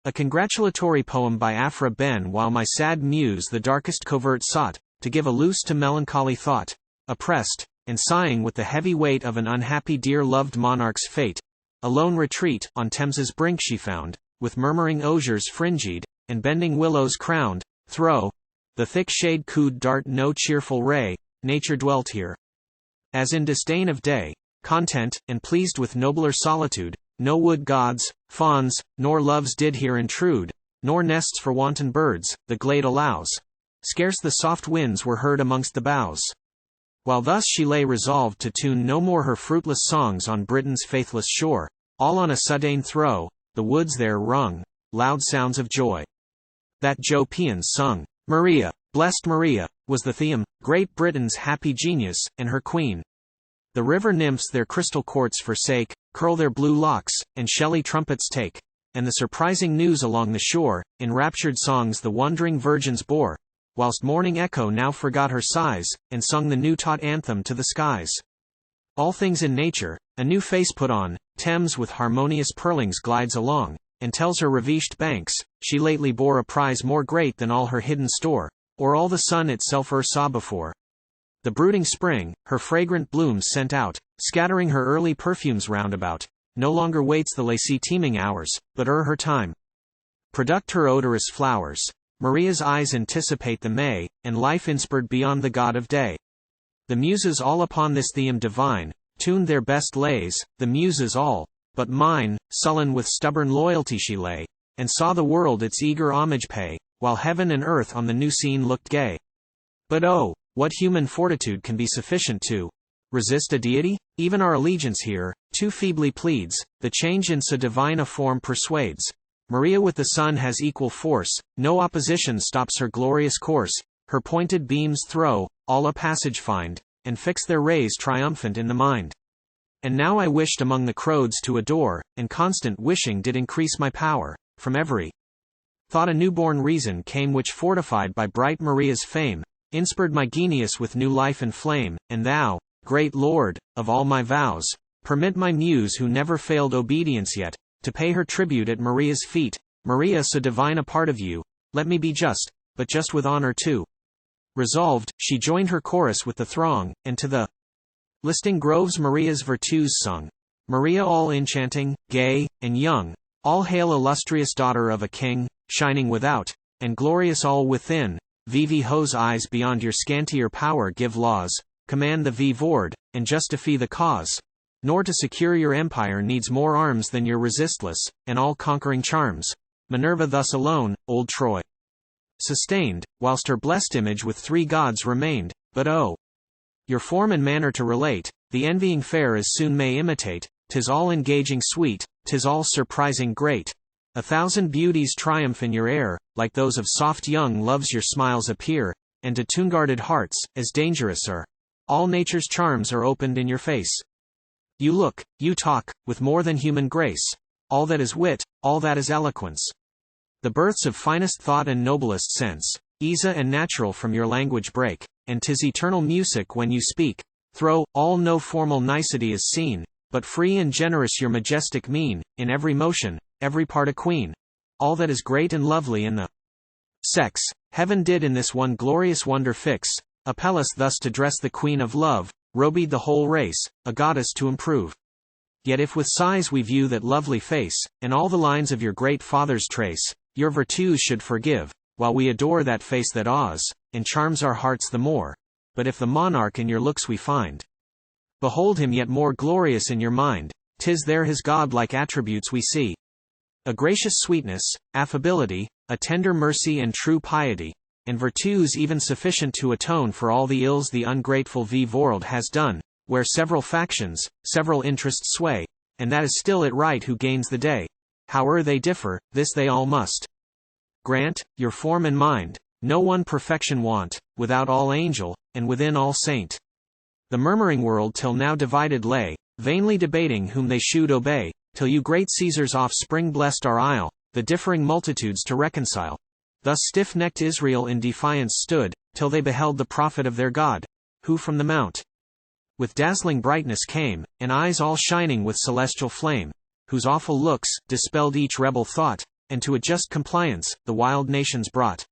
A congratulatory poem by Aphra Behn. While my sad muse the darkest covert sought, to give a loose to melancholy thought, oppressed, and sighing with the heavy weight of an unhappy dear loved monarch's fate, a lone retreat, on Thames's brink she found, with murmuring osiers fring'd, and bending willows crown'd, Thro, the thick shade cou'd dart no cheerful ray, nature dwelt here. As in disdain of day, content, and pleased with nobler solitude, no wood gods, fawns, nor loves did here intrude, nor nests for wanton birds, the glade allows. Scarce the soft winds were heard amongst the boughs. While thus she lay resolved to tune no more her fruitless songs on Brittain's faithless shore, all on a sudden Thro, the woods there rung loud sounds of joy. That Jo Peons sung, Maria, blessed Maria, was the theme, great Britain's happy genius, and her queen. The river nymphs their crystal courts forsake, curl their blue locks, and shelly trumpets take, and the surprising news along the shore, in raptured songs the wondering virgins bore, whilst morning echo now forgot her sighs, and sung the new taught anthem to the skies. All things in nature, a new face put on, Thames with harmonious purlings glides along, and tells her ravished banks, she lately bore a prize more great than all her hidden store, or all the sun itself saw before. The brooding spring, her fragrant blooms sent out, scattering her early perfumes round about, no longer waits the lacy teeming hours, but her time. Product her odorous flowers. Maria's eyes anticipate the May, and life inspired beyond the god of day. The Muses all upon this theme divine, tuned their best lays, the Muses all, but mine, sullen with stubborn loyalty she lay, and saw the world its eager homage pay, while heaven and earth on the new scene looked gay. But oh, what human fortitude can be sufficient to resist a deity? Even our allegiance here, too feebly pleads, the change in so divine a form persuades. Maria with the sun has equal force, no opposition stops her glorious course, her pointed beams throw, all a passage find, and fix their rays triumphant in the mind. And now I wished among the crowds to adore, and constant wishing did increase my power, from every thought a newborn reason came which fortified by bright Maria's fame, inspired my genius with new life and flame, and thou, great Lord, of all my vows, permit my muse who never failed obedience yet, to pay her tribute at Maria's feet. Maria so divine a part of you, let me be just, but just with honor too. Resolved, she joined her chorus with the throng, and to the listing groves Maria's virtues sung. Maria all enchanting, gay, and young, all hail illustrious daughter of a king, shining without, and glorious all within. Vivi Ho's eyes beyond your scantier power give laws, command the vord, and justify the cause. Nor to secure your empire needs more arms than your resistless, and all-conquering charms. Minerva thus alone, old Troy sustained, whilst her blessed image with three gods remained. But oh, your form and manner to relate, the envying fair as soon may imitate, 'tis all engaging sweet, 'tis all surprising great. 1,000 beauties triumph in your air, like those of soft young loves your smiles appear, and to tune-guarded hearts, as dangerous are. All nature's charms are opened in your face. You look, you talk, with more than human grace, all that is wit, all that is eloquence. The births of finest thought and noblest sense, easy and natural from your language break, and 'tis eternal music when you speak. Thro, all no formal nicety is seen, but free and generous your majestic mien, in every motion, every part a queen. All that is great and lovely in the sex, heaven did in this one glorious wonder fix. Apelles thus to dress the queen of love, robed the whole race, a goddess to improve. Yet if with sighs we view that lovely face, and all the lines of your great father's trace, your virtues should forgive, while we adore that face that awes, and charms our hearts the more. But if the monarch in your looks we find, behold him yet more glorious in your mind, 'tis there his god-like attributes we see. A gracious sweetness, affability, a tender mercy and true piety, and virtues even sufficient to atone for all the ills the ungrateful world has done, where several factions, several interests sway, and that is still it right who gains the day. Howe'er they differ, this they all must grant, your form and mind, no one perfection want, without all angel, and within all saint. The murmuring world till now divided lay, vainly debating whom they should obey, till you great Caesar's offspring blessed our isle, the differing multitudes to reconcile. Thus stiff-necked Israel in defiance stood, till they beheld the prophet of their God, who from the mount with dazzling brightness came, and eyes all shining with celestial flame, whose awful looks dispelled each rebel thought, and to a just compliance, the wild nations brought.